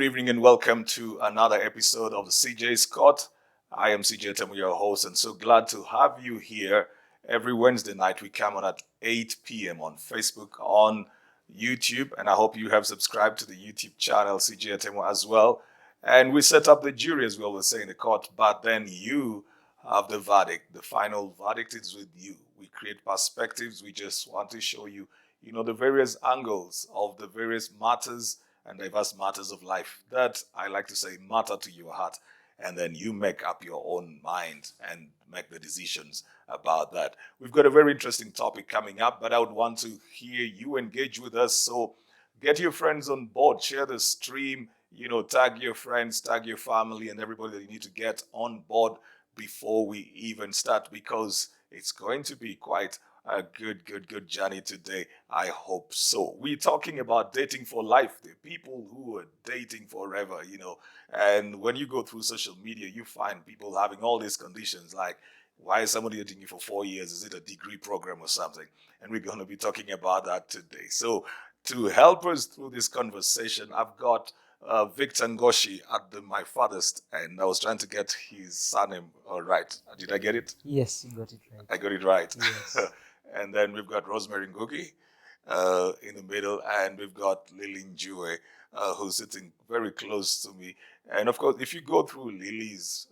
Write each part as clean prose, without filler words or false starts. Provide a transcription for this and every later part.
good evening, and welcome to another episode of the CJ Scott. I am CJ Temu, your host, and so glad to have you here. Every Wednesday night, we come on at 8 p.m. on Facebook, on YouTube, and I hope you have subscribed to the YouTube channel CJ Temu as well. And we set up the jury, as we always say in the court, but then you have the verdict. The final verdict is with you. We create perspectives. We just want to show you, the various angles of the various matters and diverse matters of life that I like to say matter to your heart. And then you make up your own mind and make the decisions about that. We've got a very interesting topic coming up, but I would want to hear you engage with us. So get your friends on board, share the stream, tag your friends, tag your family, and everybody that you need to get on board before we even start, because it's going to be quite a good journey today. I hope so. We're talking about dating for life, the people who are dating forever, and when you go through social media, you find people having all these conditions like, why is somebody dating you for 4 years? Is it a degree program or something? And we're going to be talking about that today. So to help us through this conversation, I've got Victor Ngocih at my farthest, and I was trying to get his surname right. Did I get it? Yes, you got it right. I got it right. Yes. And then we've got Rosemary Ngugi in the middle, and we've got Lilly Njue, who's sitting very close to me. And of course, if you go through Lily's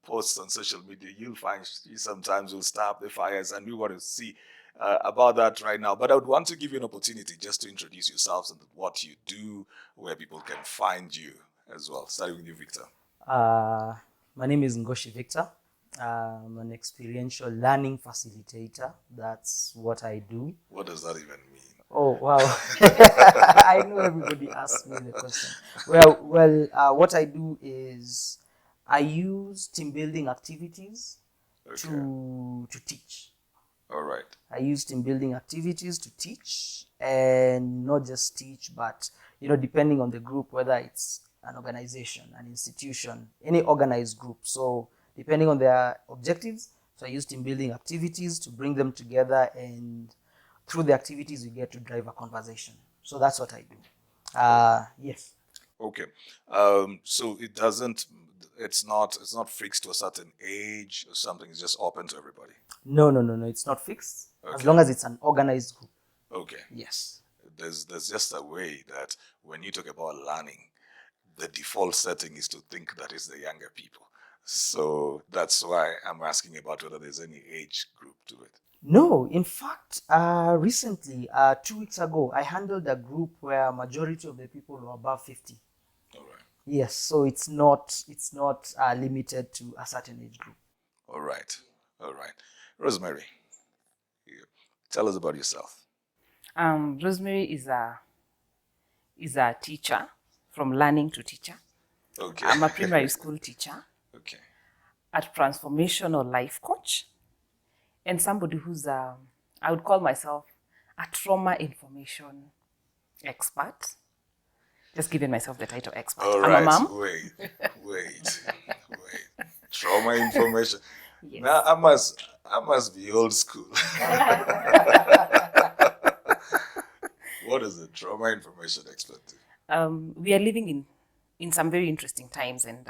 posts on social media, you'll find she sometimes will start the fires, and we want to see about that right now. But I would want to give you an opportunity just to introduce yourselves and what you do, where people can find you as well. Starting with you, Victor. My name is Ngocih Victor. I'm an experiential learning facilitator. That's what I do. What does that even mean? Oh, wow. I know everybody asks me the question. Well, what I do is I use team building activities to teach. All right. I use team building activities to teach, and not just teach, but, depending on the group, whether it's an organization, an institution, any organized group. So depending on their objectives, so I use team building activities to bring them together, and through the activities we get to drive a conversation. So that's what I do. Yes. Okay. So it's not fixed to a certain age or something. It's just open to everybody. No. It's not fixed. Okay. As long as it's an organized group. Okay. Yes. There's just a way that when you talk about learning, the default setting is to think that it's the younger people. So that's why I'm asking about whether there's any age group to it. No, in fact, recently, 2 weeks ago, I handled a group where majority of the people were above 50. All right. Yes, so it's not limited to a certain age group. All right. Rosemary, tell us about yourself. Rosemary is a teacher, from learning to teacher. Okay. I'm a primary school teacher. Okay. A transformational life coach, and somebody who's I would call myself a trauma information expert. Just giving myself the title expert. All I'm right. a mom. Wait. Trauma information. Yes. Now I must be old school. What is a trauma information expert do? We are living in some very interesting times, and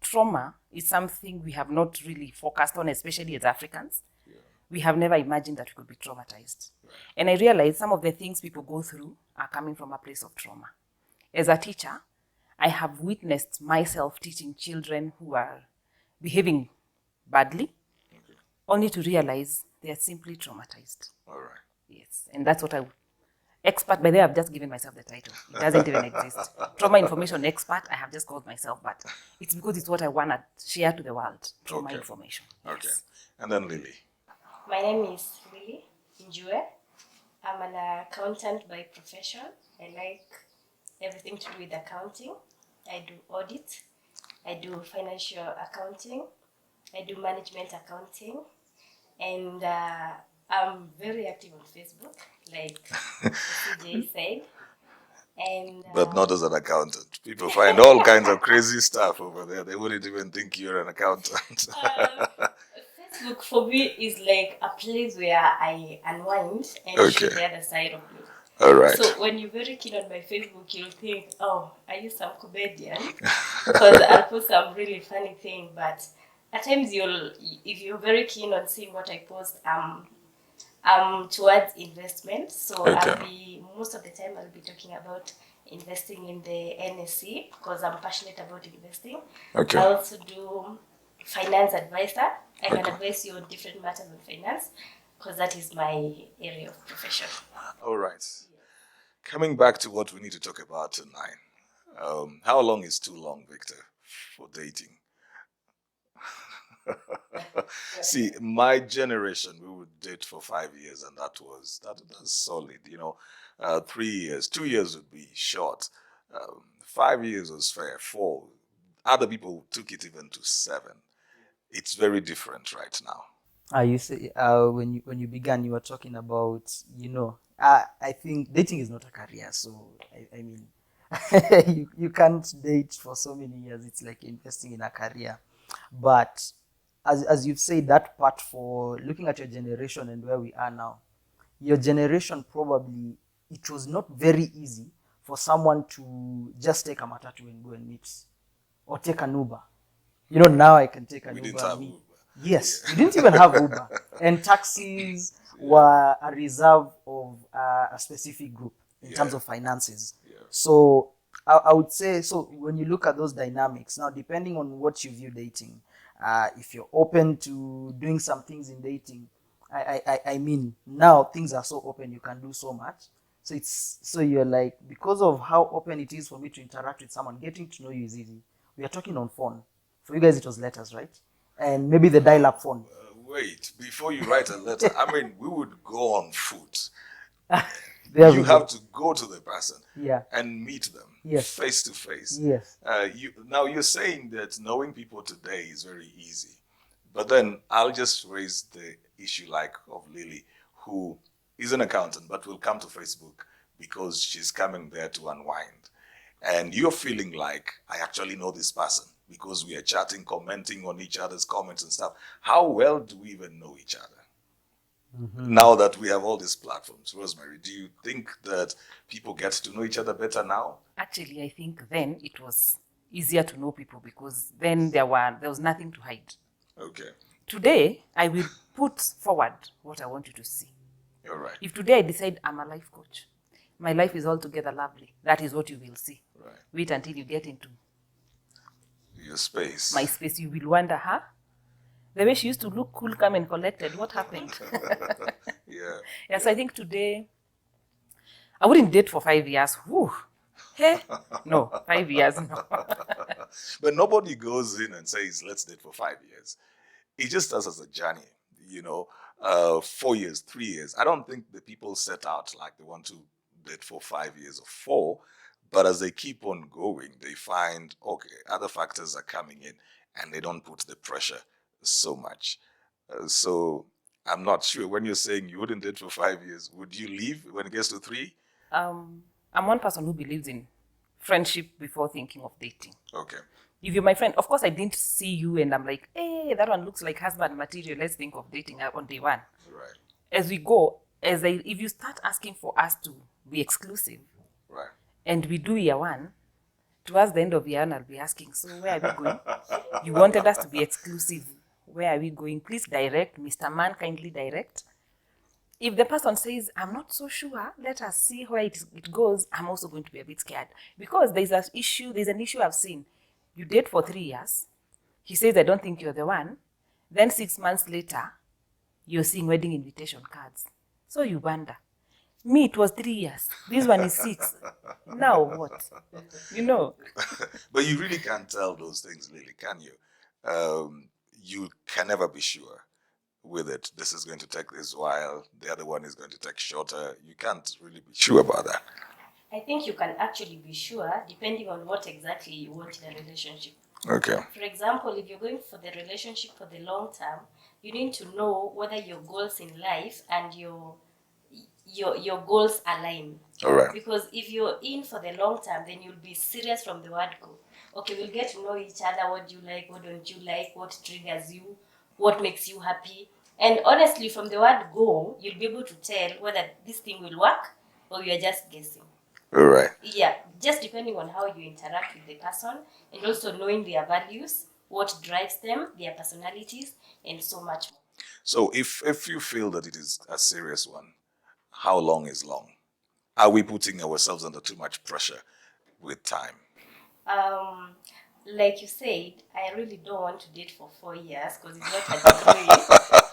trauma is something we have not really focused on, especially as Africans. Yeah. We have never imagined that we could be traumatized. Right. And I realize some of the things people go through are coming from a place of trauma. As a teacher, I have witnessed myself teaching children who are behaving badly, only to realize they are simply traumatized. All right. Yes, and that's what expert, by the way, I've just given myself the title. It doesn't even exist. Trauma information expert, I have just called myself, but it's because it's what I want to share to the world. Trauma information. Yes. Okay. And then Lilly. My name is Lilly Njue. I'm an accountant by profession. I like everything to do with accounting. I do audit. I do financial accounting. I do management accounting. And I'm very active on Facebook, like CJ said. And but not as an accountant. People find all kinds of crazy stuff over there. They wouldn't even think you're an accountant. Facebook for me is like a place where I unwind and show the other side of me. All right. So when you're very keen on my Facebook, you'll think, oh, are you some comedian? Because I'll put some really funny thing. But at times if you're very keen on seeing what I post, towards investment. So Okay. most of the time I'll be talking about investing in the NSC because I'm passionate about investing. Okay. I also do finance advisor. I can Okay. advise you on different matters of finance because that is my area of profession. All right. Coming back to what we need to talk about tonight. How long is too long, Victor, for dating? See, my generation, we would date for 5 years, and that's solid. 3 years, 2 years would be short. 5 years was fair. 4. Other people took it even to 7. It's very different right now. You say when you began, you were talking about I think dating is not a career, so I mean you can't date for so many years. It's like investing in a career, but as you've said, that part, for looking at your generation and where we are now, your generation probably, it was not very easy for someone to just take a matatu and go and meet, or take an Uber. Now I can take an We Uber. didn't have Uber. Yes, we didn't even have Uber, and taxis were a reserve of a specific group in terms of finances. So I would say, so when you look at those dynamics now, depending on what you view dating, if you're open to doing some things in dating, I mean, now things are so open, you can do so much. So you're like, because of how open it is for me to interact with someone, getting to know you is easy. We are talking on phone. For you guys, it was letters, right? And maybe the dial-up phone. Wait, before you write a letter, I mean, we would go on foot. There You we go. have to go to the person Yeah. and meet them Yes. face to face. Yes. Now you're saying that knowing people today is very easy, but then I'll just raise the issue like of Lily, who is an accountant but will come to Facebook because she's coming there to unwind, and you're feeling like I actually know this person because we are chatting, commenting on each other's comments and stuff. How well do we even know each other? Now that we have all these platforms, Rosemary, do you think that people get to know each other better now? Actually, I think then it was easier to know people because then there was nothing to hide. Okay. Today, I will put forward what I want you to see. All right. If today I decide I'm a life coach, my life is altogether lovely, that is what you will see. Right. Wait until you get into Your space. my space. You will wonder, the way she used to look cool, calm, and collected, what happened? Yeah. Yes, I think today I wouldn't date for 5 years. Whew. Hey? No, 5 years, no. But nobody goes in and says, let's date for 5 years. It just does as a journey, 4 years, 3 years. I don't think the people set out like they want to date for 5 years or 4. But as they keep on going, they find, okay, other factors are coming in and they don't put the pressure so much. So I'm not sure. When you're saying you wouldn't date for 5 years, would you leave when it gets to 3? I'm one person who believes in friendship before thinking of dating. Okay. If you're my friend, of course I didn't see you and I'm like, hey, that one looks like husband material. Let's think of dating on day one. Right. As we go, if you start asking for us to be exclusive, Right. and we do year one, towards the end of year one, I'll be asking, so where are we going? You wanted us to be exclusive. Where are we going? Please direct. Mr. Man, kindly direct. If the person says, I'm not so sure, let us see where it goes, I'm also going to be a bit scared. Because there's an issue I've seen. You date for 3 years. He says, I don't think you're the one. Then 6 months later, you're seeing wedding invitation cards. So you wonder. Me, it was 3 years. This one is 6. Now what? But you really can't tell those things, Lily, can you? You can never be sure with it. This is going to take this while, the other one is going to take shorter. You can't really be sure about that. I think you can actually be sure depending on what exactly you want in a relationship. Okay. For example, if you're going for the relationship for the long term, you need to know whether your goals in life and your goals align. All right. Because if you're in for the long term, then you'll be serious from the word go. Okay, we'll get to know each other. What do you like? What don't you like? What triggers you? What makes you happy? And honestly, from the word go, you'll be able to tell whether this thing will work or you're just guessing. All right. Yeah, just depending on how you interact with the person and also knowing their values, what drives them, their personalities, and so much more. So if you feel that it is a serious one, how long is long? Are we putting ourselves under too much pressure with time? Um, like you said, I really don't want to date for 4 years because it's not a degree.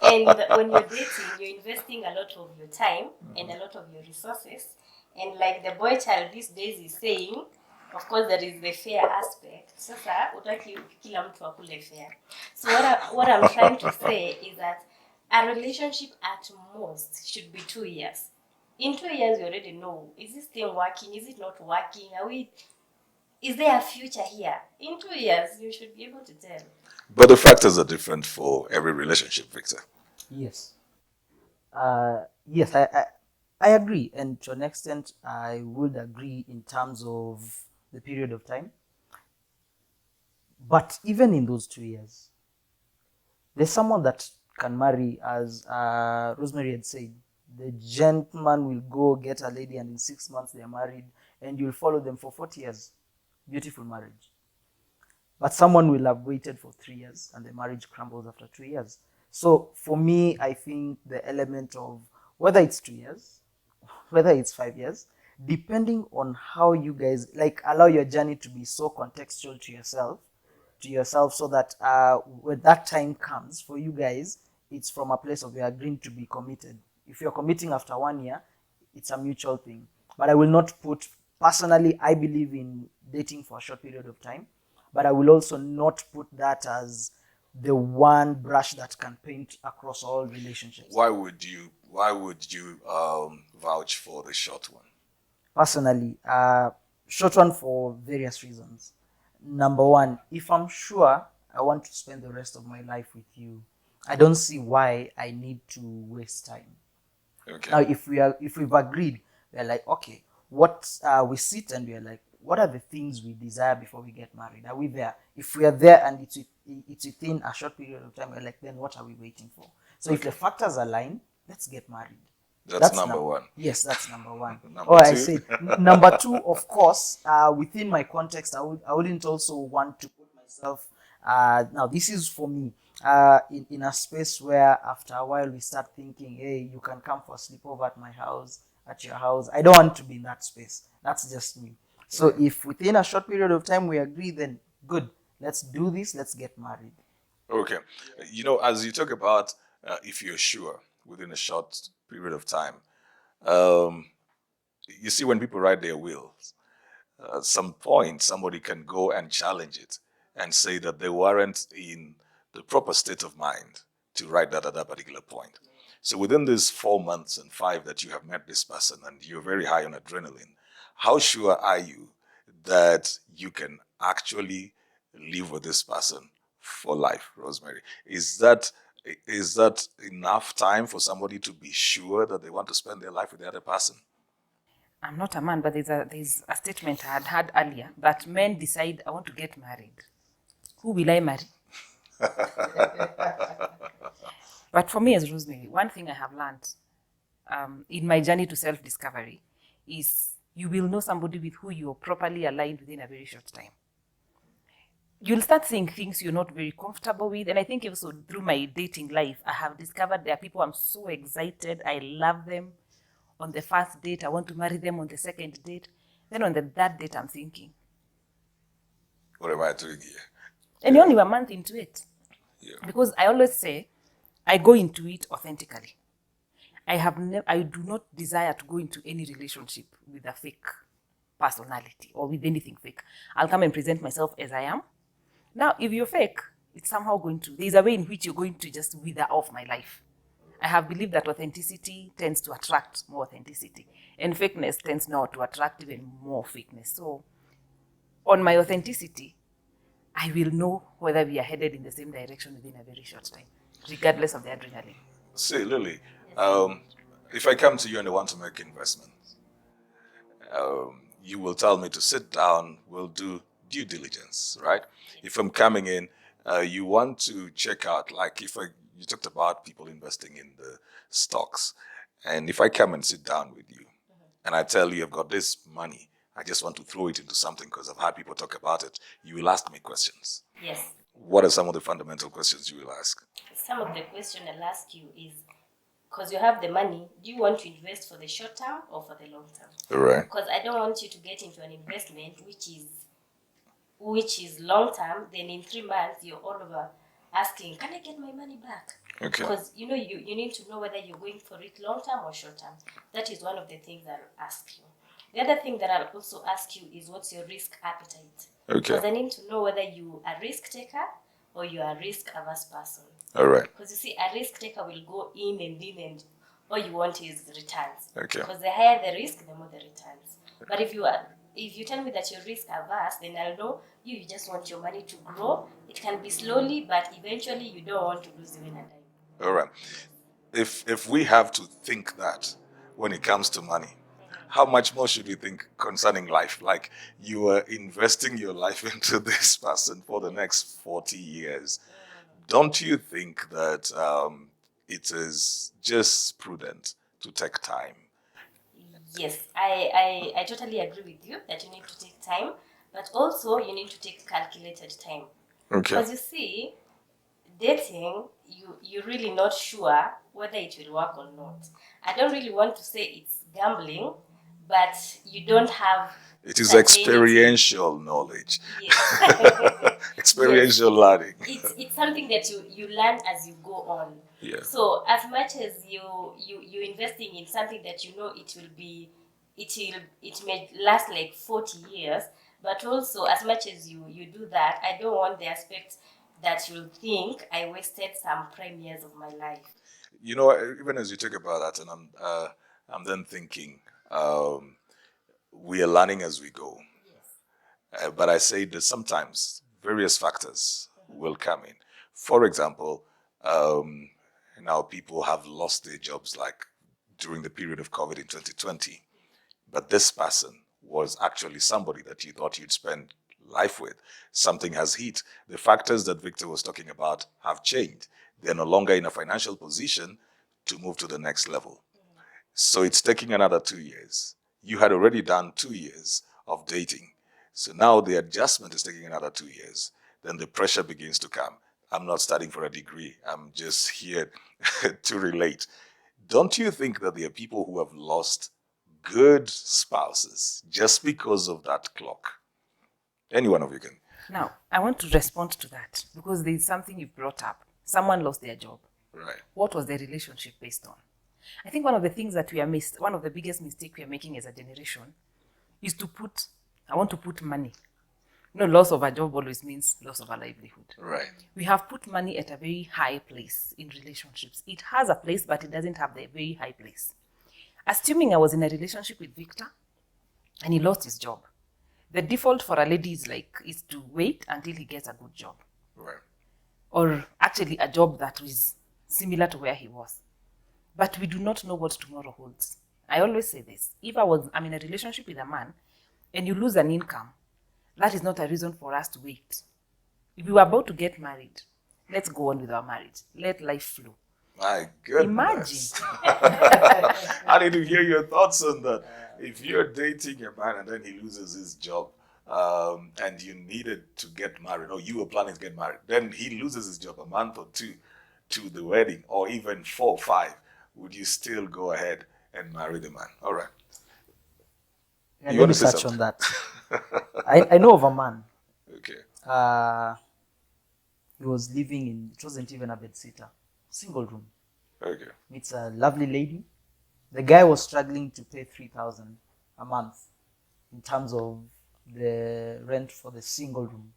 And when you're dating, you're investing a lot of your time and a lot of your resources. And like the boy child these days is saying, of course, there is the fair aspect. Sasa, utaki kila mtu akule fair. So what I'm trying to say is that a relationship at most should be 2 years. In 2 years, you already know, is this thing working? Is it not working? Is there a future here? In 2 years, you should be able to tell. But the factors are different for every relationship, Victor. Yes. Yes, I agree. And to an extent, I would agree in terms of the period of time. But even in those 2 years, there's someone that can marry, as Rosemary had said. The gentleman will go get a lady, and in 6 months they are married, and you'll follow them for 40 years. Beautiful marriage. But someone will have waited for 3 years, and the marriage crumbles after 2 years. So for me, I think the element of whether it's 2 years, whether it's 5 years, depending on how you guys like allow your journey to be so contextual to yourself, so that when that time comes for you guys, it's from a place of you're agreeing to be committed. If you're committing after 1 year, it's a mutual thing. But I will not put, personally, I believe in dating for a short period of time, but I will also not put that as the one brush that can paint across all relationships. Why would you vouch for the short one? Personally, short one for various reasons. Number one, if I'm sure I want to spend the rest of my life with you, I don't see why I need to waste time. Okay. Now, if we've agreed, we're like, okay, what we sit and we're like, what are the things we desire before we get married? Are we there? If we are there and it's within a short period of time, we're like, then what are we waiting for? So if the factors align, let's get married. That's number one. Yes, that's number one. Number two? I said number two, of course, within my context, I wouldn't also want to put myself. Now, this is for me. In a space where after a while we start thinking, hey, you can come for a sleepover at my house, at your house. I don't want to be in that space. That's just me. So if within a short period of time we agree, then good. Let's do this. Let's get married. Okay. As you talk about if you're sure within a short period of time, you see when people write their wills, some point somebody can go and challenge it and say that they weren't in the proper state of mind to write that at that particular point. So within these 4 months and 5 that you have met this person and you're very high on adrenaline, how sure are you that you can actually live with this person for life, Rosemary? Is that enough time for somebody to be sure that they want to spend their life with the other person? I'm not a man, but there's a statement I had heard earlier that men decide, I want to get married. Who will I marry? But for me as Rosemary, one thing I have learned in my journey to self-discovery is you will know somebody with who you're properly aligned within a very short time. You'll start seeing things you're not very comfortable with. And I think also through my dating life, I have discovered there are people I'm so excited. I love them. On the first date, I want to marry them on the second date. Then on the third date, I'm thinking, What am I doing here? and you're only a month into it. Yeah. Because I always say, I go into it authentically. I do not desire to go into any relationship with a fake personality or with anything fake. I'll come and present myself as I am. Now, if you're fake, it's somehow there's a way in which you're going to just wither off my life. I have believed that authenticity tends to attract more authenticity, and fakeness tends now to attract even more fakeness. So, on my authenticity, I will know whether we are headed in the same direction within a very short time, regardless of the adrenaline. Say, Lily, if I come to you and I want to make investments, you will tell me to sit down, we'll do due diligence, right? If I'm coming in, you want to check out, like you talked about people investing in the stocks, and if I come and sit down with you, and I tell you I've got this money, I just want to throw it into something because I've had people talk about it, you will ask me questions. Yes. What are some of the fundamental questions you will ask? Some of the question I'll ask you is, because you have the money, do you want to invest for the short term or for the long term? Right. Because I don't want you to get into an investment which is long term, then in 3 months you're all over asking, can I get my money back? Okay. Because you need to know whether you're going for it long term or short term. That is one of the things I'll ask you. The other thing that I'll also ask you is, what's your risk appetite? Okay. Because I need to know whether you are a risk taker or you are a risk averse person. All right. Because you see, a risk taker will go in and all you want is returns. Okay. Because the higher the risk, the more the returns. But if you tell me that you're risk averse, then I'll know you just want your money to grow. It can be slowly, but eventually you don't want to lose even a dime. All right. If we have to think that when it comes to money, how much more should we think concerning life? Like, you are investing your life into this person for the next 40 years. Don't you think that it is just prudent to take time? Yes, I totally agree with you that you need to take time, but also you need to take calculated time. Okay. Because you see, dating, you're really not sure whether it will work or not. I don't really want to say it's gambling, but you don't have It is certainty. experiential knowledge. Yes. Experiential learning. It's something that you learn as you go on. Yeah. So as much as you're investing in something that you know it may last like 40 years, but also as much as you do that, I don't want the aspect that you'll think I wasted some prime years of my life. You know, even as you talk about that, and I'm then thinking, we are learning as we go. Yes. But I say that sometimes various factors will come in. For example, now people have lost their jobs, like during the period of COVID in 2020. But this person was actually somebody that you thought you'd spend life with. Something has hit. The factors that Victor was talking about have changed. They're no longer in a financial position to move to the next level. So it's taking another 2 years. You had already done 2 years of dating. So now the adjustment is taking another 2 years. Then the pressure begins to come. I'm not studying for a degree. I'm just here to relate. Don't you think that there are people who have lost good spouses just because of that clock? Any one of you can. Now, I want to respond to that because there's something you brought up. Someone lost their job. Right. What was their relationship based on? I think one of the things that one of the biggest mistakes we are making as a generation is I want to put money. Loss of a job always means loss of a livelihood. Right. We have put money at a very high place in relationships. It has a place, but it doesn't have the very high place. Assuming I was in a relationship with Victor and he lost his job, the default for a lady is to wait until he gets a good job. Right. Or actually a job that is similar to where he was. But we do not know what tomorrow holds. I always say this. If I'm in a relationship with a man and you lose an income, that is not a reason for us to wait. If we were about to get married, let's go on with our marriage. Let life flow. My goodness. Imagine. I need to hear your thoughts on that. If you're dating a man and then he loses his job, and you needed to get married, or you were planning to get married, then he loses his job a month or two to the wedding, or even 4 or 5, would you still go ahead and marry the man? All right. Yeah, let me touch on that. I know of a man. Okay. He was living it wasn't even a bedsitter, single room. Okay. Meets a lovely lady. The guy was struggling to pay 3,000 a month in terms of the rent for the single room.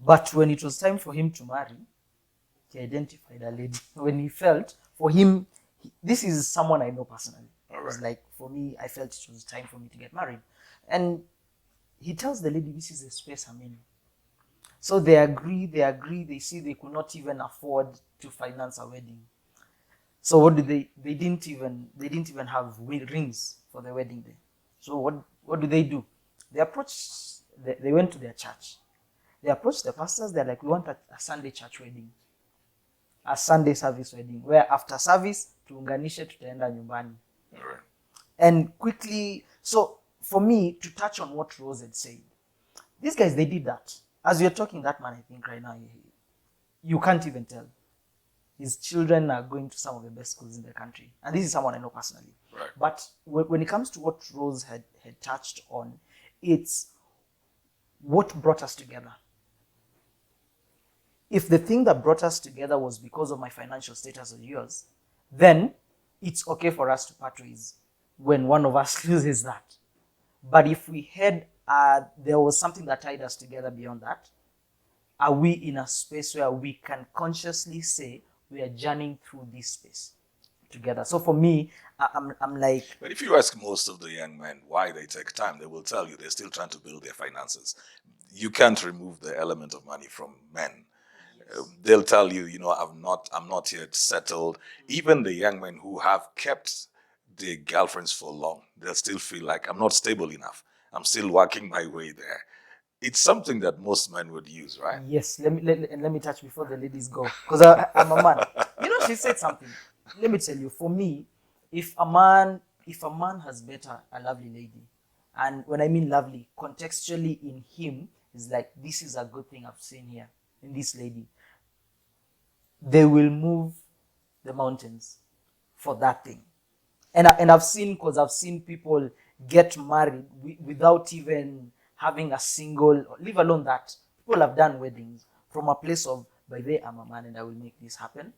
But when it was time for him to marry, he identified a lady. When he felt, for him, this is someone I know personally. All right. It was like, for me, I felt it was time for me to get married. And he tells the lady, this is the space I'm in. So they agree, they see they could not even afford to finance a wedding. So what did they didn't even have rings for the wedding day. So what do? They went to their church. They approached the pastors, they're like, we want a Sunday church wedding. A Sunday service wedding, where after service, tuunganishe tutaenda nyumbani. All right. And quickly, so for me, to touch on what Rose had said, these guys, they did that. As you're talking, that man, I think right now, you can't even tell. His children are going to some of the best schools in the country. And this is someone I know personally. Right. But when it comes to what Rose had touched on, it's what brought us together. If the thing that brought us together was because of my financial status or yours, then it's okay for us to part ways when one of us loses that. But if we had, there was something that tied us together beyond that, are we in a space where we can consciously say we are journeying through this space together? So for me, I'm like... But if you ask most of the young men why they take time, they will tell you they're still trying to build their finances. You can't remove the element of money from men. They'll tell you, I'm not yet settled. Even the young men who have kept their girlfriends for long, they'll still feel like I'm not stable enough. I'm still working my way there. It's something that most men would use, right? Yes, let me touch before the ladies go, because I'm a man. She said something. Let me tell you, for me, if a man has better a lovely lady, and when I mean lovely, contextually in him is like, this is a good thing I've seen here in this lady, they will move the mountains for that thing. And I've seen people get married without even having a single, leave alone that. People have done weddings from a place of, by the way, I'm a man and I will make this happen.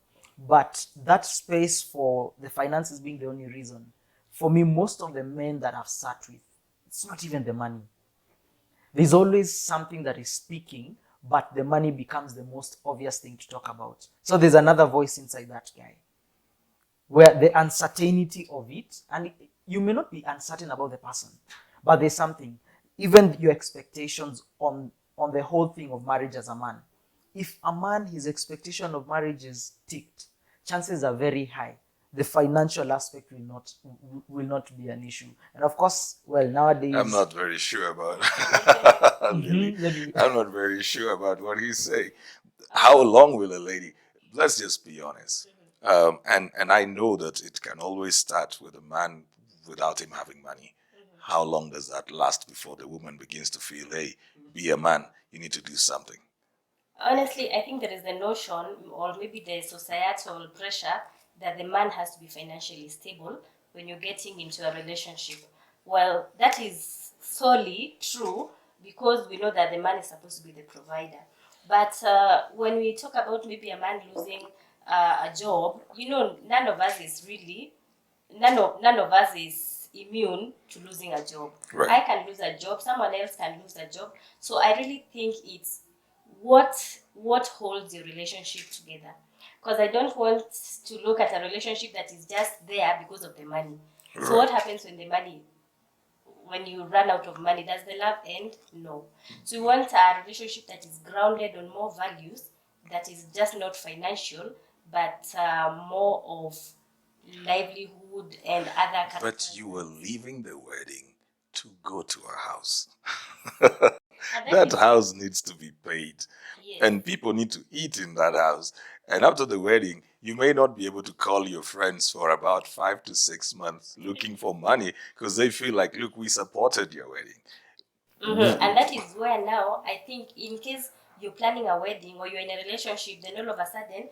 But that space for the finances being the only reason, for me, most of the men that I've sat with, it's not even the money. There's always something that is speaking, but the money becomes the most obvious thing to talk about. So there's another voice inside that guy, where the uncertainty of it, and you may not be uncertain about the person, but there's something, even your expectations on the whole thing of marriage as a man. If a man, his expectation of marriage is ticked, chances are very high the financial aspect will not be an issue. And of course, well, nowadays... I'm not very sure about Lily. I'm not very sure about what he's saying. How long will a lady... Let's just be honest. And I know that it can always start with a man without him having money. How long does that last before the woman begins to feel, hey, be a man, you need to do something? Honestly, I think there is the notion, or maybe the societal pressure, that the man has to be financially stable when you're getting into a relationship. Well, that is solely true because we know that the man is supposed to be the provider. But when we talk about maybe a man losing a job, none of us is immune to losing a job. Right. I can lose a job, someone else can lose a job. So I really think it's what holds your relationship together. Because I don't want to look at a relationship that is just there because of the money. Right. So what happens when you run out of money? Does the love end? No. So we want a relationship that is grounded on more values, that is just not financial, but more of livelihood and other... But you were leaving the wedding to go to a house. And that house needs to be paid. Yes. And people need to eat in that house. And after the wedding, you may not be able to call your friends for about 5 to 6 months looking for money because they feel like, look, we supported your wedding. Mm-hmm. And that is where now I think in case you're planning a wedding or you're in a relationship, then all of a sudden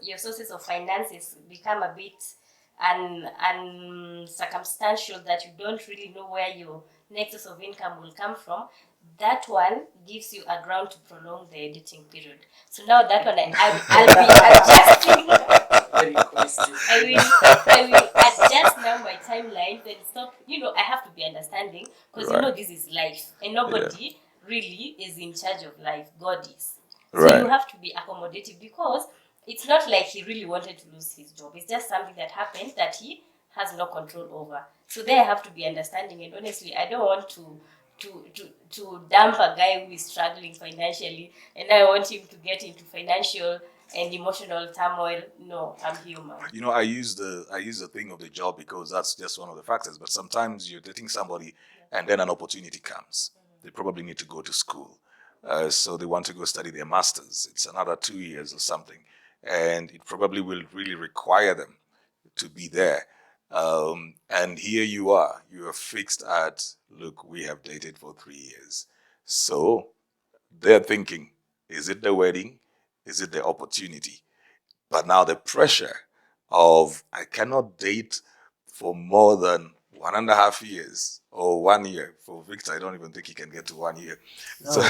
your sources of finances become a bit circumstantial, that you don't really know where your nexus of income will come from. That one gives you a ground to prolong the dating period. So now that one I'll be adjusting. I will adjust now my timeline and stop. I have to be understanding because Right. this is life and nobody really is in charge of life. God is. So Right. you have to be accommodative because it's not like he really wanted to lose his job. It's just something that happened that he has no control over. So there I have to be understanding. And honestly, I don't want to dump a guy who is struggling financially and I want him to get into financial and emotional turmoil. No, I'm human. I use the thing of the job because that's just one of the factors. But sometimes you're dating somebody and then an opportunity comes. They probably need to go to school. So they want to go study their masters. It's another 2 years or something. And it probably will really require them to be there. And here you are fixed at, look, we have dated for 3 years. So they're thinking, is it the wedding? Is it the opportunity? But now the pressure of, I cannot date for more than 1.5 years or 1 year. For Victor, I don't even think he can get to 1 year. So,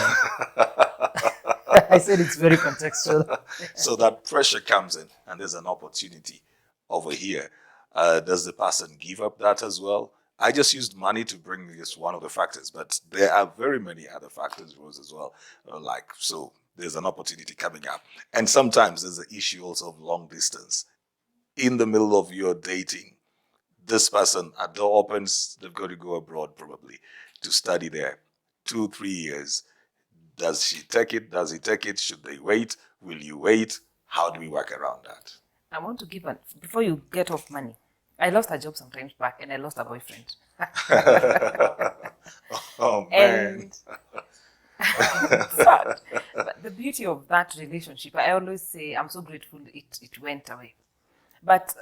I said it's very contextual. so that pressure comes in, and there's an opportunity over here. Does the person give up that as well? I just used money to bring this one of the factors, but there are very many other factors, Rose, as well. So there's an opportunity coming up. And sometimes there's the issue also of long distance. In the middle of your dating, this person, a door opens, they've got to go abroad probably to study there. 2-3 years. Does she take it? Does he take it? Should they wait? Will you wait? How do we work around that? I want to give before you get off money. I lost a job sometimes back, and I lost a boyfriend. Oh, man. Sad. But the beauty of that relationship, I always say, I'm so grateful it went away. But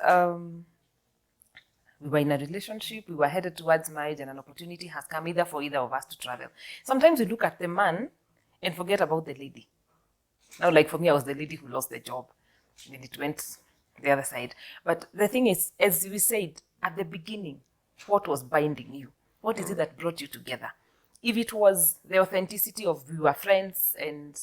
we were in a relationship, we were headed towards marriage, and an opportunity has come either for either of us to travel. Sometimes we look at the man and forget about the lady. Now, like for me, I was the lady who lost the job, and it went the other side. But the thing is, as we said at the beginning, what was binding you? What is it that brought you together? If it was the authenticity of we were friends, and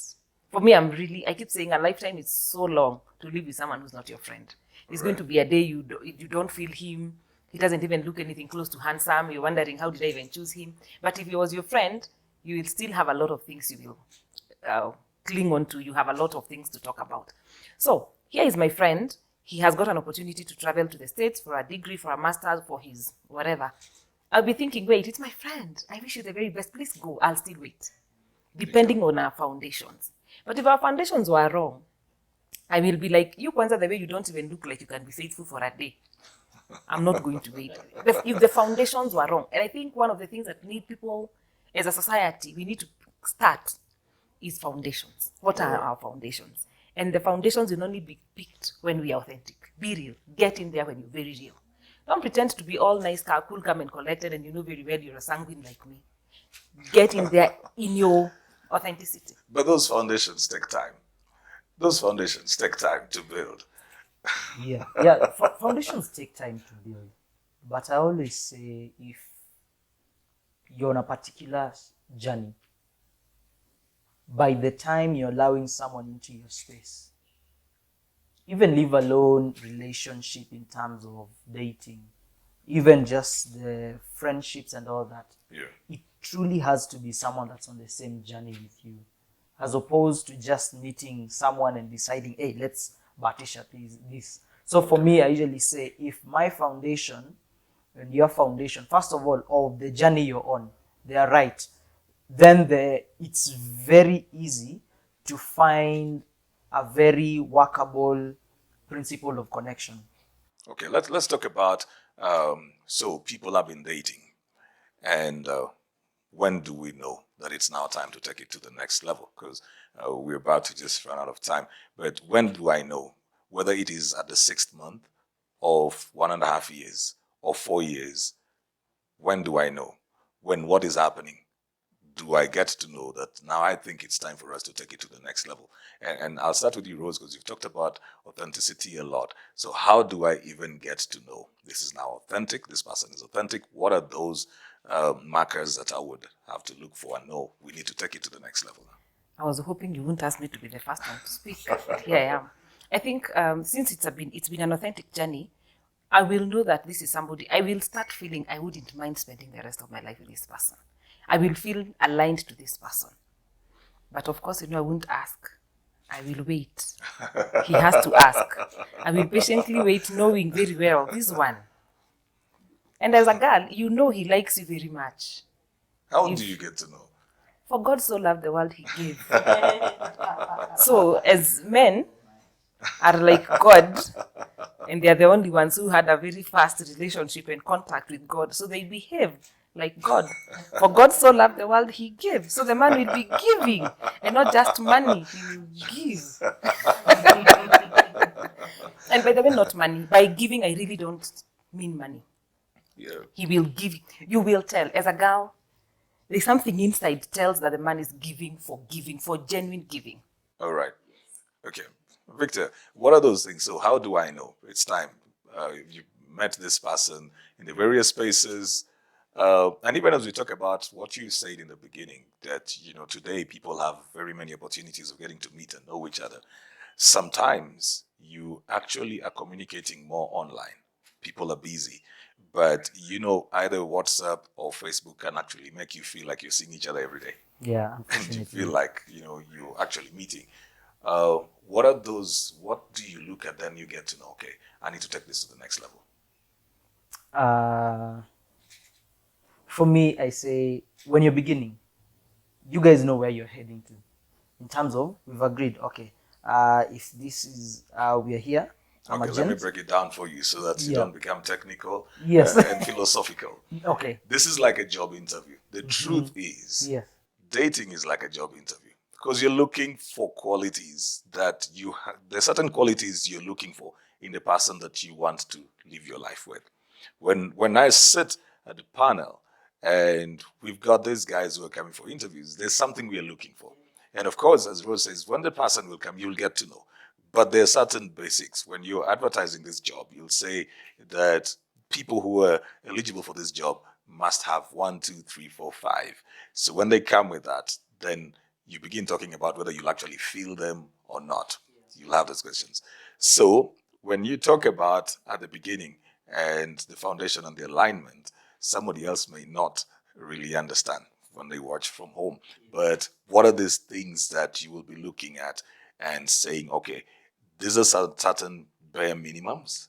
for me, I keep saying a lifetime is so long to live with someone who's not your friend. It's going to be a day you don't feel him. He doesn't even look anything close to handsome. You're wondering, how did I even choose him? But if he was your friend, you will still have a lot of things you will cling on to. You have a lot of things to talk about. So here is my friend. He has got an opportunity to travel to the States for a degree, for a master's, for his whatever. I'll be thinking, wait, it's my friend. I wish you the very best. Please go. I'll still wait. Depending on our foundations. But if our foundations were wrong, I will be like, you Kwanzaa, the way you don't even look like you can be faithful for a day. I'm not going to wait. If the foundations were wrong. And I think one of the things that need people as a society, we need to start is foundations. What are our foundations? And the foundations will only be picked when we are authentic. Be real. Get in there when you're very real. Don't pretend to be all nice, cool, calm, and collected, and you know very well you're a sanguine like me. Get in there in your authenticity. But those foundations take time. Those foundations take time to build. Yeah. Foundations take time to build. But I always say, if you're on a particular journey, by the time you're allowing someone into your space, even leave alone relationship in terms of dating, even just the friendships and all that, it truly has to be someone that's on the same journey with you, as opposed to just meeting someone and deciding, hey, let's batisha this. So for me, I usually say, if my foundation and your foundation, first of all, of the journey you're on, they are right, then it's very easy to find a very workable principle of connection. Okay, let's talk about, so people have been dating, and when do we know that it's now time to take it to the next level? Because we're about to just run out of time. But when do I know whether it is at the 6th month of 1.5 years or 4 years? When do I know? When what is happening? Do I get to know that now I think it's time for us to take it to the next level? And I'll start with you, Rose, because you've talked about authenticity a lot. So how do I even get to know this is now authentic, this person is authentic? What are those markers that I would have to look for and know we need to take it to the next level? I was hoping you wouldn't ask me to be the first one to speak, but here I am. I think since it's been an authentic journey, I will know that this is somebody, I will start feeling I wouldn't mind spending the rest of my life with this person. I will feel aligned to this person. But of course, I won't ask. I will wait. He has to ask. I will patiently wait, knowing very well this one. And as a girl, he likes you very much. How do you get to know? For God so loved the world, he gave. So as men are like God, and they are the only ones who had a very fast relationship and contact with God, so they behave like God. For God so loved the world, he gave. So the man will be giving, and not just money, he will give. And by the way, not money. By giving, I really don't mean money. Yeah. He will give, you will tell. As a girl, there's something inside tells that the man is giving, for genuine giving. All right. Okay. Victor, what are those things? So how do I know it's time? You met this person in the various spaces. And even as we talk about what you said in the beginning, that, today people have very many opportunities of getting to meet and know each other. Sometimes you actually are communicating more online. People are busy. But, either WhatsApp or Facebook can actually make you feel like you're seeing each other every day. Yeah, And you unfortunately. feel like, you're actually meeting. What are those? What do you look at? Then you get to know, okay, I need to take this to the next level. Uh, for me, I say when you're beginning, you guys know where you're heading to. In terms of, we've agreed, okay, if this is, we're here, I'm Okay, a let me gent. break it down for you so that you Yeah. don't become technical Yes. and philosophical. Okay. This is like a job interview. The truth is, Yes. dating is like a job interview because you're looking for qualities that you have. There's certain qualities you're looking for in the person that you want to live your life with. When I sit at the panel and we've got these guys who are coming for interviews, there's something we are looking for. And of course, as Rose says, when the person will come, you'll get to know. But there are certain basics. When you're advertising this job, you'll say that people who are eligible for this job must have 1, 2, 3, 4, 5. So when they come with that, then you begin talking about whether you'll actually feel them or not. You'll have those questions. So when you talk about at the beginning and the foundation and the alignment, somebody else may not really understand when they watch from home. But what are these things that you will be looking at and saying, okay, these are certain bare minimums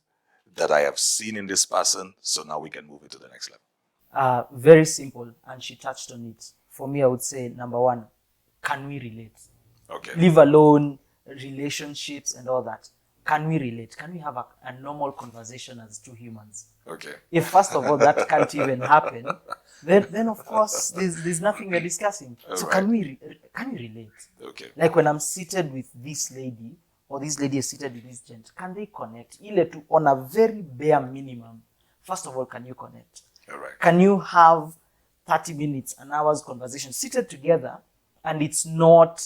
that I have seen in this person, so now we can move it to the next level? Very simple, and she touched on it. For me, I would say number one, can we relate? Okay. Leave alone relationships and all that. Can we relate? Can we have a normal conversation as two humans? Okay. If first of all that can't even happen, then of course there's nothing we're discussing. So Right. can we relate? Okay. Like when I'm seated with this lady, or this lady is seated with this gent, can they connect? Ile to on a very bare minimum. First of all, can you connect? All right. Can you have 30 minutes, an hour's conversation seated together, and it's not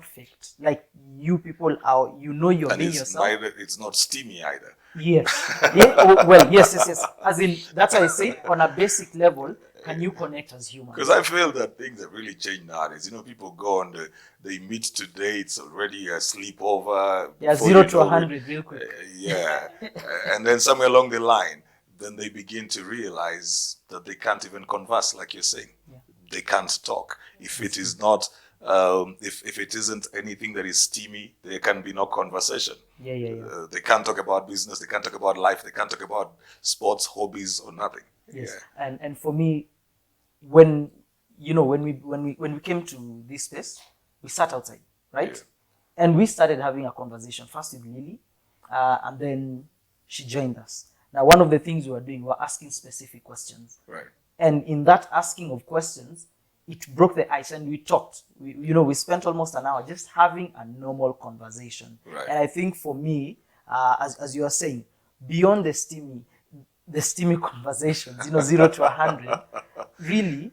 faked? Like you people are, you're And being it's yourself. it's not steamy either. Yes. Yeah. Oh, well, yes. As in, that's why I say on a basic level, can you connect as humans? Because I feel that things have really changed nowadays. People go on they meet today, it's already a sleepover. Yeah, Before 0 you to know it, 100 real quick. yeah. And then somewhere along the line, then they begin to realize that they can't even converse, like you're saying. Yeah. They can't talk. If it is not, if it isn't anything that is steamy, there can be no conversation. Yeah. They can't talk about business. They can't talk about life. They can't talk about sports, hobbies, or nothing. Yes. Yeah. And for me, when we came to this space, we sat outside, right? Yeah. And we started having a conversation first with Lilly, and then she joined us. Now, one of the things we were doing, we were asking specific questions. Right. And in that asking of questions, it broke the ice and we talked. We spent almost an hour just having a normal conversation. Right. And I think for me, as you are saying, beyond the steamy conversations, 0 to 100, really,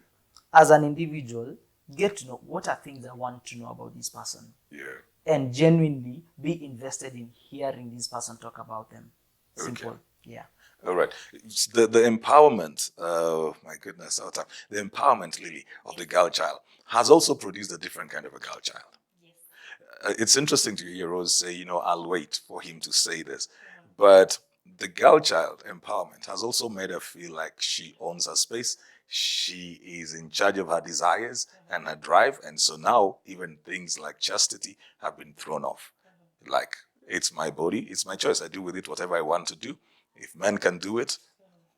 as an individual, get to know what are things I want to know about this person. Yeah. And genuinely be invested in hearing this person talk about them. Simple. Okay. Yeah. All right. The empowerment, my goodness, our time. The empowerment, Lily, of the girl child has also produced a different kind of a girl child. Yes. It's interesting to hear Rose say, I'll wait for him to say this. But the girl child empowerment has also made her feel like she owns her space. She is in charge of her desires and her drive. And so now even things like chastity have been thrown off. Like, it's my body, it's my choice. I do with it whatever I want to do. If men can do it,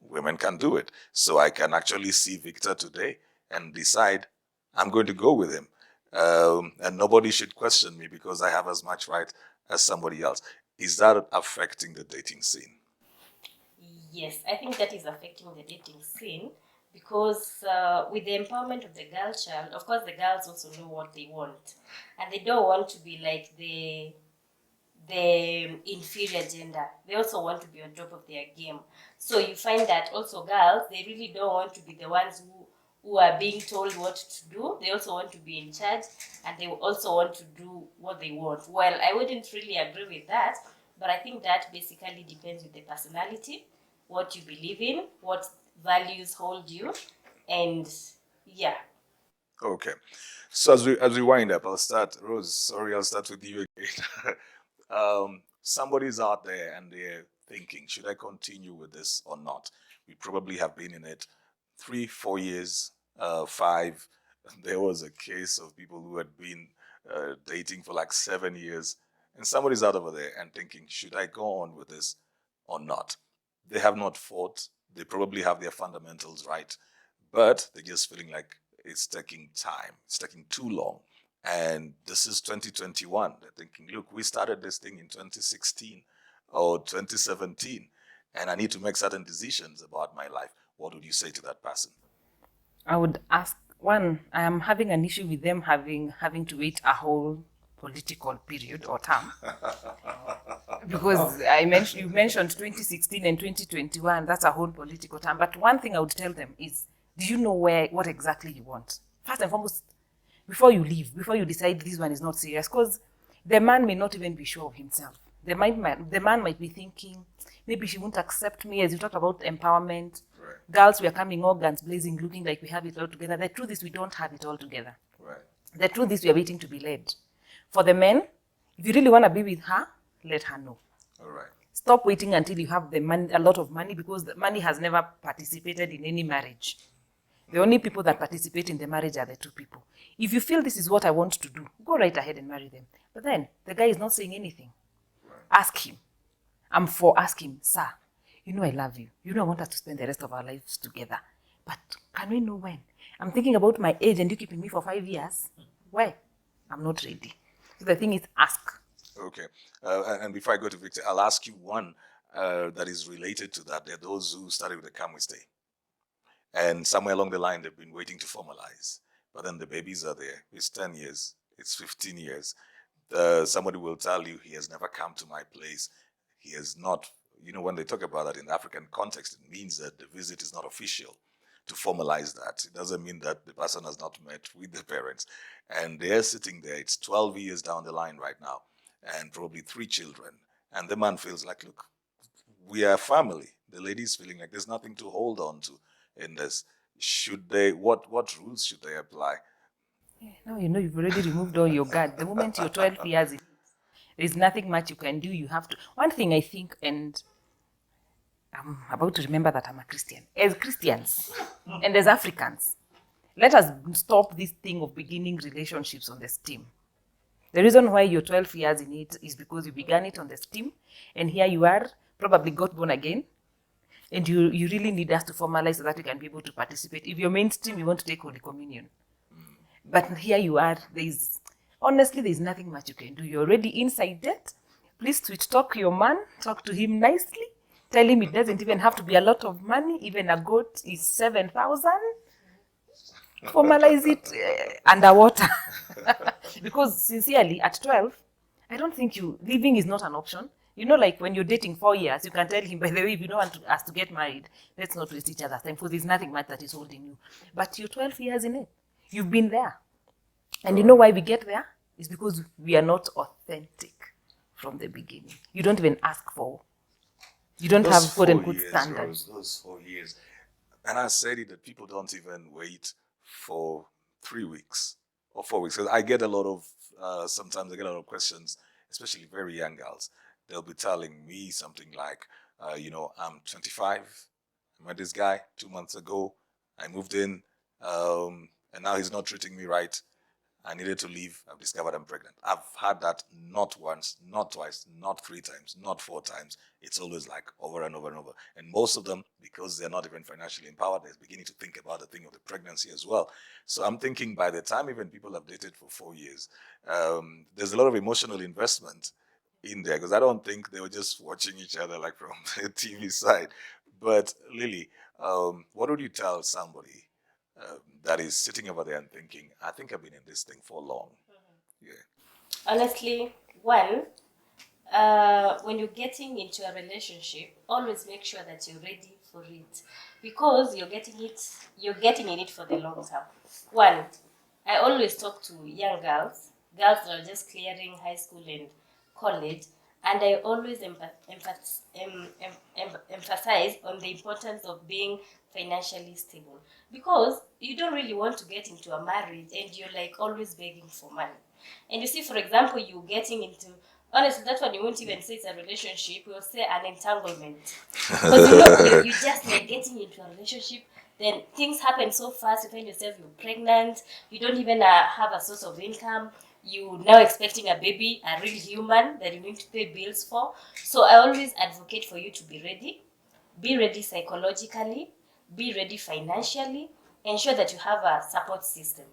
women can do it. So I can actually see Victor today and decide I'm going to go with him. And nobody should question me because I have as much right as somebody else. Is that affecting the dating scene? Yes, I think that is affecting the dating scene because with the empowerment of the girl child, of course, the girls also know what they want, and they don't want to be like the the inferior gender. They also want to be on top of their game. So you find that also girls, they really don't want to be the ones who are being told what to do. They also want to be in charge, and they also want to do what they want. Well, I wouldn't really agree with that, but I think that basically depends with the personality, what you believe in, what values hold you, and yeah. Okay. So as we wind up, I'll start. Rose, sorry, I'll start with you again. Somebody's out there and they're thinking, should I continue with this or not? We probably have been in it 3, 4 years, 5. There was a case of people who had been dating for like 7 years, and somebody's out over there and thinking, should I go on with this or not? They have not fought. They probably have their fundamentals right, but they're just feeling like it's taking time. It's taking too long. And this is 2021. They're thinking, look, we started this thing in 2016 or 2017, and I need to make certain decisions about my life. What would you say to that person? I would ask, one, I am having an issue with them having to wait a whole political period or term. Because you mentioned 2016 and 2021, that's a whole political term. But one thing I would tell them is, do you know what exactly you want? First and foremost, before you leave, before you decide this one is not serious, because the man may not even be sure of himself. The man might be thinking, maybe she won't accept me, as you talked about empowerment. Right. Girls, we are coming all guns blazing, looking like we have it all together. The truth is we don't have it all together. Right. The truth is we are waiting to be led. For the men, if you really want to be with her, let her know. All right. Stop waiting until you have the money, a lot of money, because the money has never participated in any marriage. The only people that participate in the marriage are the two people. If you feel this is what I want to do, go right ahead and marry them. But then the guy is not saying anything. Right. Ask him. Ask him, sir, you know I love you. You know I want us to spend the rest of our lives together. But can we know when? I'm thinking about my age and you keeping me for 5 years. Why? I'm not ready. So the thing is, ask. Okay. And before I go to Victor, I'll ask you one that is related to that. There are those who started with a can we stay. And somewhere along the line, they've been waiting to formalize. But then the babies are there. It's 10 years. It's 15 years. Somebody will tell you he has never come to my place. He has not, when they talk about that in the African context, it means that the visit is not official. To formalize that, it doesn't mean that the person has not met with the parents. And they're sitting there. It's 12 years down the line right now, and probably 3 children. And the man feels like, look, we are family. The lady's feeling like there's nothing to hold on to in this. What rules should they apply? Now you know you've already removed all your guard. The moment you're 12 years in, there's nothing much you can do. You have to. One thing I think, and I'm about to remember that I'm a Christian. As Christians and as Africans, let us stop this thing of beginning relationships on the steam. The reason why you're 12 years in it is because you began it on the steam, and here you are, probably got born again, and you really need us to formalize so that you can be able to participate. If you're mainstream, you want to take Holy Communion. But here you are, there's nothing much you can do. You're already inside debt. Please switch talk your man, talk to him nicely. Tell him it doesn't even have to be a lot of money. Even a goat is 7,000. Formalize it underwater. Because sincerely, at 12, I don't think living is not an option. Like when you're dating 4 years, you can tell him, by the way, if you don't want us to get married, let's not waste each other's time, because there's nothing much that is holding you. But you're 12 years in it. You've been there. And you know why we get there? It's because we are not authentic from the beginning. You don't even ask for. You don't have quote-unquote standards. Those 4 years. And I said it that people don't even wait for 3 weeks or 4 weeks. Because I get a lot of, sometimes I get a lot of questions, especially very young girls. They'll be telling me something like, I'm 25. I met this guy 2 months ago. I moved in, and now he's not treating me right. I needed to leave. I've discovered I'm pregnant. I've had that not once, not twice, not 3 times, not 4 times. It's always like over and over and over. And most of them, because they're not even financially empowered, they're beginning to think about the thing of the pregnancy as well. So I'm thinking by the time even people have dated for 4 years, there's a lot of emotional investment in there, because I don't think they were just watching each other like from the TV side. But Lilly, what would you tell somebody that is sitting over there and thinking, I think I've been in this thing for long? Yeah. Honestly, one, when you're getting into a relationship, always make sure that you're ready for it, because you're getting in it for the long term. One, I always talk to young girls that are just clearing high school and college, and I always emphasize on the importance of being financially stable, because you don't really want to get into a marriage and you're like always begging for money. And you see, for example, you getting into, honestly, that's what you won't even say it's a relationship, we'll say an entanglement. Because you just like getting into a relationship, then things happen so fast, you find yourself, you're pregnant, you don't even have a source of income, you now expecting a baby, a real human that you need to pay bills for. So I always advocate for you to be ready psychologically, be ready financially, ensure that you have a support system.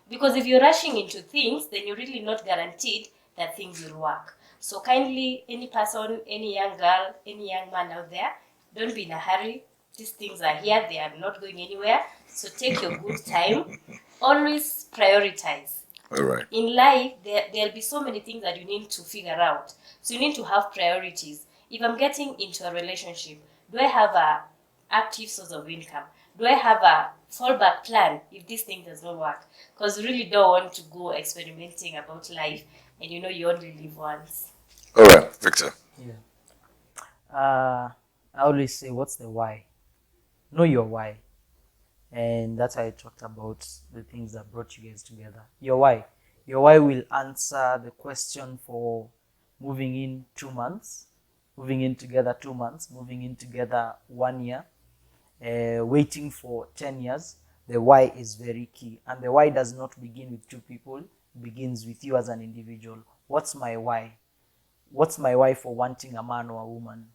Because if you're rushing into things, then you're really not guaranteed that things will work. So kindly, any person, any young girl, any young man out there, don't be in a hurry. These things are here, they are not going anywhere. So take your good time. Always prioritize. All right. In life, there'll be so many things that you need to figure out. So you need to have priorities. If I'm getting into a relationship, do I have a active source of income? Do I have a fallback plan if this thing does not work? Because you really don't want to go experimenting about life and you only live once. All right, Victor. I always say, what's the why? Know your why. And that's why I talked about the things that brought you guys together. Your why. Your why will answer the question for moving in 2 months, moving in together 2 months, moving in together 1 year, waiting for 10 years. The why is very key. And the why does not begin with two people, it begins with you as an individual. What's my why? What's my why for wanting a man or a woman?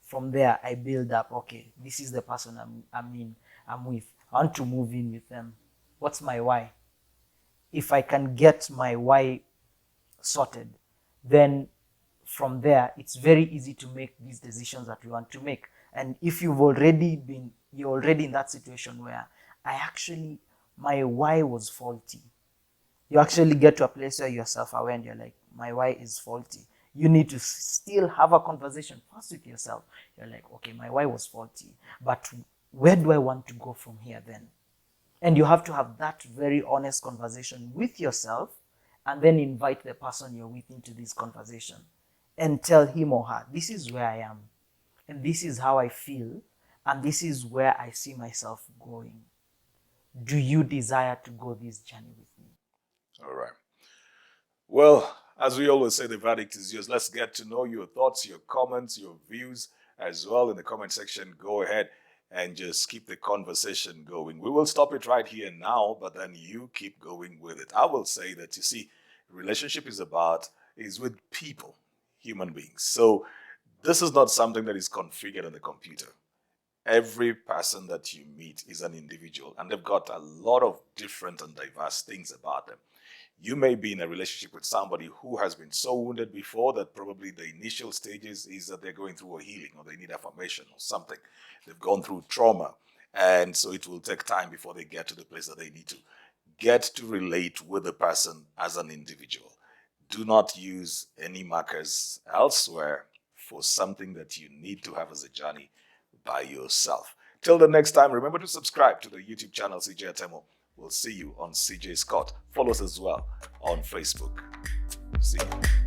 From there, I build up, okay, this is the person I'm with. I want to move in with them. What's my why? If I can get my why sorted, then from there, it's very easy to make these decisions that we want to make. And if you're already in that situation where my why was faulty, you actually get to a place where you're self-aware and you're like, my why is faulty. You need to still have a conversation first with yourself. You're like, okay, my why was faulty, but where do I want to go from here then? And you have to have that very honest conversation with yourself, and then invite the person you're with into this conversation and tell him or her, this is where I am, and this is how I feel, and this is where I see myself going. Do you desire to go this journey with me? All right. Well, as we always say, the verdict is yours. Let's get to know your thoughts, your comments, your views as well in the comment section. Go ahead and just keep the conversation going. We will stop it right here now, but then you keep going with it. I will say that, you see, relationship is with people, human beings. So this is not something that is configured on the computer. Every person that you meet is an individual, and they've got a lot of different and diverse things about them. You may be in a relationship with somebody who has been so wounded before that probably the initial stages is that they're going through a healing, or they need affirmation or something. They've gone through trauma, and so it will take time before they get to the place that they need to. Get to relate with the person as an individual. Do not use any markers elsewhere for something that you need to have as a journey by yourself. Till the next time, remember to subscribe to the YouTube channel CJ Atemo. We'll see you on CJ Scott. Follow us as well on Facebook. See you.